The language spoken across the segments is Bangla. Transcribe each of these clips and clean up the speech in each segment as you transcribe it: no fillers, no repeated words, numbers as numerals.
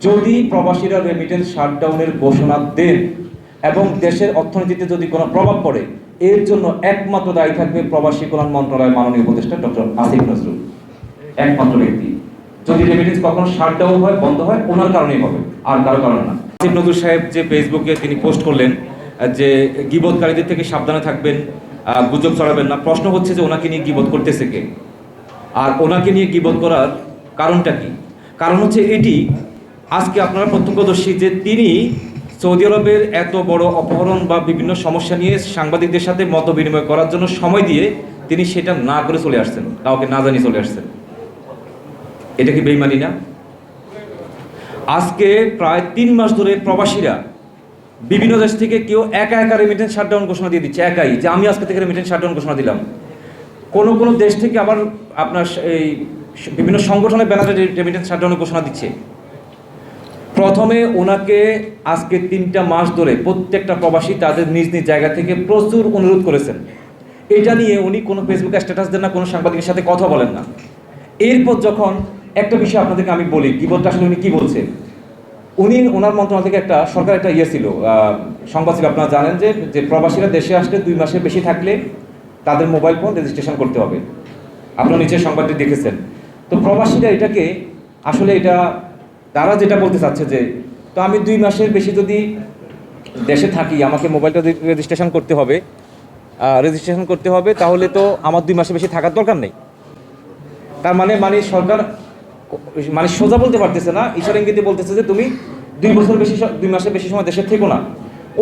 যদি প্রবাসীরা রেমিটেন্স শাটডাউনের ঘোষণা দেন এবং দেশের অর্থনীতিতে যদি কোনো প্রভাব পড়ে, এর জন্য একমাত্র দায়ী থাকবে প্রবাসী কল্যাণ মন্ত্রণালয়ের মাননীয় উপদেষ্টা ডক্টর আসিফ নজরুল, একমাত্র ব্যক্তি। যদি রেমিটেন্স কখনো শাটডাউন হয়, বন্ধ হয়, ওনার কারণেই হবে, আর কারো কারণে না। আসিফ নজরুল সাহেব যে ফেসবুকে তিনি পোস্ট করলেন যে গীবতকারীদের থেকে সাবধানে থাকবেন, গুজব ছড়াবেন না। প্রশ্ন হচ্ছে যে ওনাকে নিয়ে গীবত করতেছে কে, আর ওনাকে নিয়ে গীবত করার কারণটা কি? কারণ হচ্ছে এটি, আজকে আপনারা প্রত্যক্ষদর্শী যে তিনি সৌদি আরবের এত বড় অপহরণ বা বিভিন্ন সমস্যা নিয়ে সাংবাদিকদের সাথে মত বিনিময় করার জন্য সময় দিয়ে তিনি সেটা না করে চলে আসছেন, কাউকে না জানিয়ে চলে আসছেন। এটা কি বেইমানি না? আজকে প্রায় 3 মাস ধরে প্রবাসীরা বিভিন্ন দেশ থেকে কেউ একা একা রেমিটেন্স শাটডাউন ঘোষণা দিয়ে দিচ্ছে, একাই, যে আমি আজকে থেকে রেমিটেন্স শাটডাউন ঘোষণা দিলাম। কোনো কোনো দেশ থেকে আবার আপনার এই বিভিন্ন সংগঠনের ব্যানারে রেমিটেন্স শাটডাউনের ঘোষণা দিচ্ছে। প্রথমে ওনাকে আজকে 3টা মাস ধরে প্রত্যেকটা প্রবাসী তাদের নিজ নিজ জায়গা থেকে প্রচুর অনুরোধ করেছেন। এটা নিয়ে উনি কোনো ফেসবুকে স্ট্যাটাস দেন না, কোনো সাংবাদিকের সাথে কথা বলেন না। এরপর যখন একটা বিষয় আপনাদেরকে আমি বলি, গীবতটা আসলে উনি কী বলছেন। উনি ওনার মন্ত্রণালয় থেকে একটা সরকার একটা ছিল, সংবাদ ছিল, আপনারা জানেন যে প্রবাসীরা দেশে আসলে 2 মাসের বেশি থাকলে তাদের মোবাইল ফোন রেজিস্ট্রেশন করতে হবে। আপনারা নিচের সংবাদটি দেখেছেন। তো প্রবাসীরা এটাকে আসলে এটা তারা যেটা বলতে চাচ্ছে যে, তো আমি 2 মাসের বেশি যদি দেশে থাকি, আমাকে মোবাইলটা রেজিস্ট্রেশন করতে হবে, তাহলে তো আমার 2 মাসের বেশি থাকার দরকার নেই। তার মানে সরকার সোজা বলতে পারতেছে না, ইশারা ইঙ্গিতে বলতেছে যে তুমি 2 মাসের বেশি সময় দেশে থেকো না।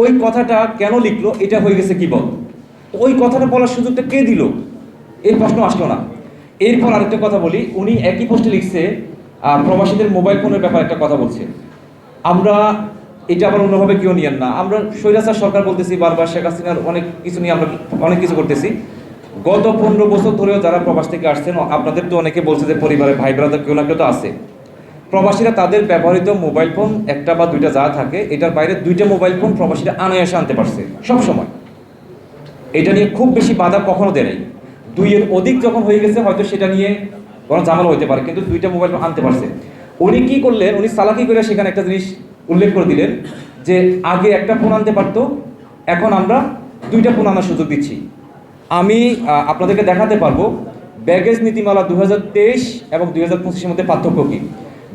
ওই কথাটা কেন লিখলো, এটা হয়ে গেছে গীবত। ওই কথাটা বলার সুযোগটা কে দিল, এই প্রশ্ন আসলো না। এরপর আরেকটা কথা বলি, উনি একই পোস্টে লিখছে প্রবাসীদের মোবাইল ফোনের ব্যাপারে একটা কথা বলছে। আমরা এটা আবার অন্যভাবে কেউ নিয়েন না, আমরা স্বৈরাচার সরকার বলতেছি বারবার, শেখ হাসিনার অনেক কিছু নিয়ে আমরা অনেক কিছু করতেছি। গত 15 বছর ধরেও যারা প্রবাস থেকে আসছেন, আপনাদের তো অনেকে বলছে যে পরিবারের ভাই ব্রাদার কেউ না কেউ তো আছে। প্রবাসীরা তাদের ব্যবহৃত মোবাইল ফোন 1টা বা 2টা যা থাকে, এটার বাইরে 2টা মোবাইল ফোন প্রবাসীরা আনায়াসে আনতে পারছে সব সময়। এটা নিয়ে খুব বেশি বাধা কখনো দেয় নাই। 2-এর অধিক যখন হয়ে গেছে হয়তো সেটা নিয়ে কোনো ঝামেলা হইতে পারে, কিন্তু 2টা মোবাইল ফোন আনতে পারছে। উনি কি করলেন, উনি চালাকি করে সেখানে একটা জিনিস উল্লেখ করে দিলেন যে আগে একটা ফোন আনতে পারতো, এখন আমরা 2টা ফোন আনার সুযোগ দিচ্ছি। আমি আপনাদেরকে দেখাতে পারবো ব্যাগেজ নীতিমালা 2023 এবং 2025-এর মধ্যে পার্থক্য কী।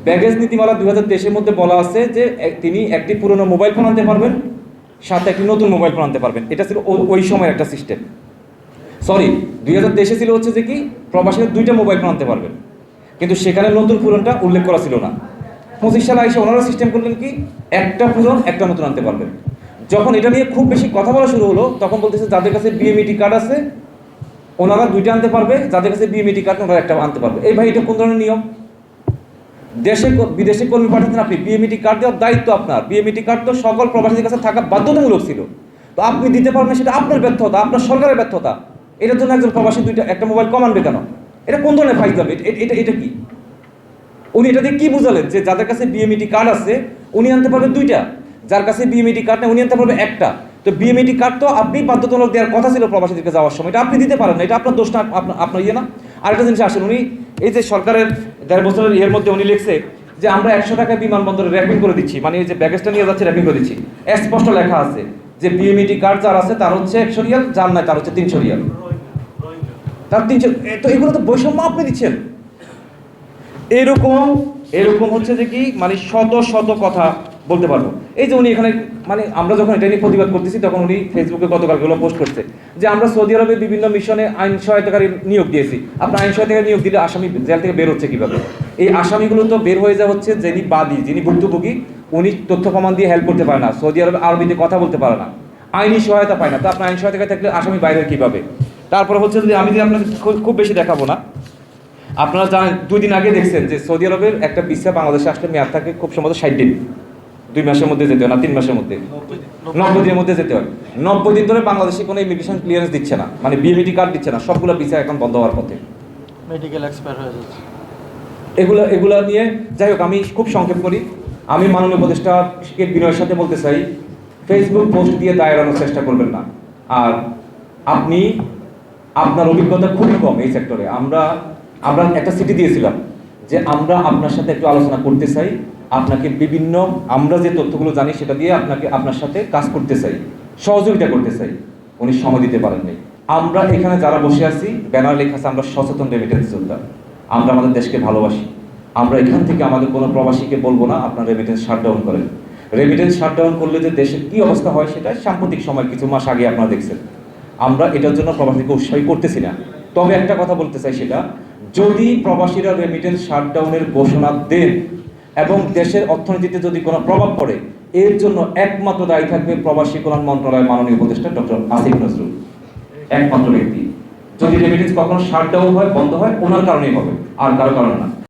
ব্যাগেজ নীতিমালা 2023-এর মধ্যে বলা আছে যে তিনি একটি পুরনো মোবাইল ফোন আনতে পারবেন, সাথে একটি নতুন মোবাইল ফোন আনতে পারবেন। এটা ছিল ওই সময়ের একটা সিস্টেম। 2023-এ ছিল হচ্ছে যে কি প্রবাসীরা 2টা মোবাইল ফোন আনতে পারবেন, কিন্তু সেখানে নতুন পুরনটা উল্লেখ করা ছিল না। 25 সালে এসে ওনারা সিস্টেম করলেন কি, একটা পুরন একটা নতুন আনতে পারবেন। যখন এটা নিয়ে খুব বেশি কথা বলা শুরু হলো, তখন বলতেছে যাদের কাছে বিএমইটি কার্ড আছে ওনারা 2টা আনতে পারবে, যাদের কাছে বিএমইটি কার্ড ওনারা একটা আনতে পারবে। এই ভাই, এটা কোন ধরনের নিয়ম? দেশে বিদেশে কর্মী পাঠাচ্ছেন আপনি, বিএমইটি কার্ড দেওয়ার দায়িত্ব আপনার। বিএমইটি কার্ড তো সকল প্রবাসীদের কাছে থাকা বাধ্যতামূলক ছিল, তো আপনি দিতে পারবেন, সেটা আপনার ব্যর্থতা, আপনার সরকারের ব্যর্থতা। এটার জন্য একজন প্রবাসী একটা মোবাইল কম আনবে কেন? এটা কোন ধরনের ফাইজলামি? এটা কি? উনি এটা দিয়ে কি বুঝালেন যে যাদের কাছে বিএমইটি কার্ড আছে উনি আনতে পারবেন 2টা, যার কাছে বিএমইটি কার্ড নেই উনি আনতে পারবে একটা। তো বিএমইটি কার্ড তো আপনি বাধ্যতামূলক দেওয়ার কথা ছিল প্রবাসীদেরকে যাওয়ার সময়, এটা আপনি দিতে পারেন না, এটা আপনার দোষ না, আপনার ইয়ে না। আরেকটা জিনিস আসেন, উনি এই যে সরকারের 1.5 বছরের ইয়ের মধ্যে উনি লিখছে যে আমরা 100 টাকা বিমানবন্দরে র্যাপিং করে দিচ্ছি, মানে এই যে ব্যাগেজটা নিয়ে যাচ্ছে র্যাপিং করে দিচ্ছি। স্পষ্ট লেখা আছে যে বিএমইটি কার্ড যার আছে তার হচ্ছে 100 রিয়াল, যার নাই তার হচ্ছে 300 রিয়াল, তার 300। তো এগুলো তো বৈষম্য আপনি দিচ্ছেন। এরকম হচ্ছে যে কি শত কথা বলতে পারবো। এই যে উনি এখানে আমরা যখন এটা নিয়ে প্রতিবাদ করতেছি, তখন উনি ফেসবুকে গতকালগুলো পোস্ট করছে যে আমরা সৌদি আরবে বিভিন্ন মিশনে আইন সহায়তাকারী নিয়োগ দিয়েছি। আপনার আইন সহায়তাকারী নিয়োগ দিলে আসামি জেল থেকে বের হচ্ছে কীভাবে? এই আসামিগুলো তো বের হয়ে যাওয়া হচ্ছে যিনি বাদী, যিনি ভুক্তভোগী, উনি তথ্য প্রমাণ দিয়ে হেল্প করতে পারে না, সৌদি আরবে আরবিতে কথা বলতে পারে না, আইনি সহায়তা পায় না। তো আপনার আইন সহায়তাকারী থাকলে আসামি বাইরের কীভাবে? তারপরে হচ্ছে যে আমি আপনাদের খুব বেশি দেখাবো না, আপনারা জানেন 2 দিন আগে দেখছেন যে সৌদি আরবের একটা ভিসা বাংলাদেশে আসলে মেয়াদ থাকে খুব সম্ভবত 60 দিন, 2 মাসের মধ্যে যেতে হয় না, 3 মাসের মধ্যে, 90 দিনের মধ্যে যেতে হয়। 90 দিন ধরে বাংলাদেশে কোনো ইমিগ্রেশন ক্লিয়ারেন্স দিচ্ছে না, বিএমইটি কার্ড দিচ্ছে না, সবগুলো ভিসা এখন বন্ধ হওয়ার পথে, মেডিকেল এক্সপায়ার হয়ে যাচ্ছে। এগুলো নিয়ে যাই হোক, আমি খুব সংক্ষেপ করি। আমি মাননীয় উপদেষ্টাকে বিনয়ের সাথে বলতে চাই, ফেসবুক পোস্ট দিয়ে দায় এড়ানোর চেষ্টা করবেন না। আর আপনি আপনার অভিজ্ঞতা খুবই কম এই সেক্টরে। আমরা একটা চিঠি দিয়েছিলাম যে আমরা আপনার সাথে একটু আলোচনা করতে চাই, আপনাকে বিভিন্ন আমরা যে তথ্যগুলো জানি সেটা দিয়ে আপনার সাথে কাজ করতে চাই, সহযোগিতা করতে চাই। উনি সময় দিতে পারেননি। আমরা এখানে যারা বসে আছি, ব্যানার লেখা আছে আমরা সচেতন রেমিটেন্স যোদ্ধা, আমরা আমাদের দেশকে ভালোবাসি। আমরা এখান থেকে আমাদের কোনো প্রবাসীকে বলবো না আপনার রেমিটেন্স শাটডাউন করেন। রেমিটেন্স শাটডাউন করলে যে দেশের কী অবস্থা হয় সেটা সাম্প্রতিক সময় কিছু মাস আগে আপনারা দেখছেন। আমরা এটার জন্য প্রবাসীকে উৎসাহী করতেছি না। তবে একটা কথা বলতে চাই, সেটা যদি প্রবাসীরা রেমিটেন্স শাটডাউনের ঘোষণা দেন এবং দেশের অর্থনীতিতে যদি কোনো প্রভাব পড়ে, এর জন্য একমাত্র দায়ী থাকবে প্রবাসী কল্যাণ মন্ত্রণালয়ের মাননীয় উপদেষ্টা ডক্টর আসিফ নজরুল, একমাত্র ব্যক্তি। যদি রেমিটেন্স কখনো শাটডাউন হয়, বন্ধ হয়, ওনার কারণেই হবে, আর কারো কারণে না।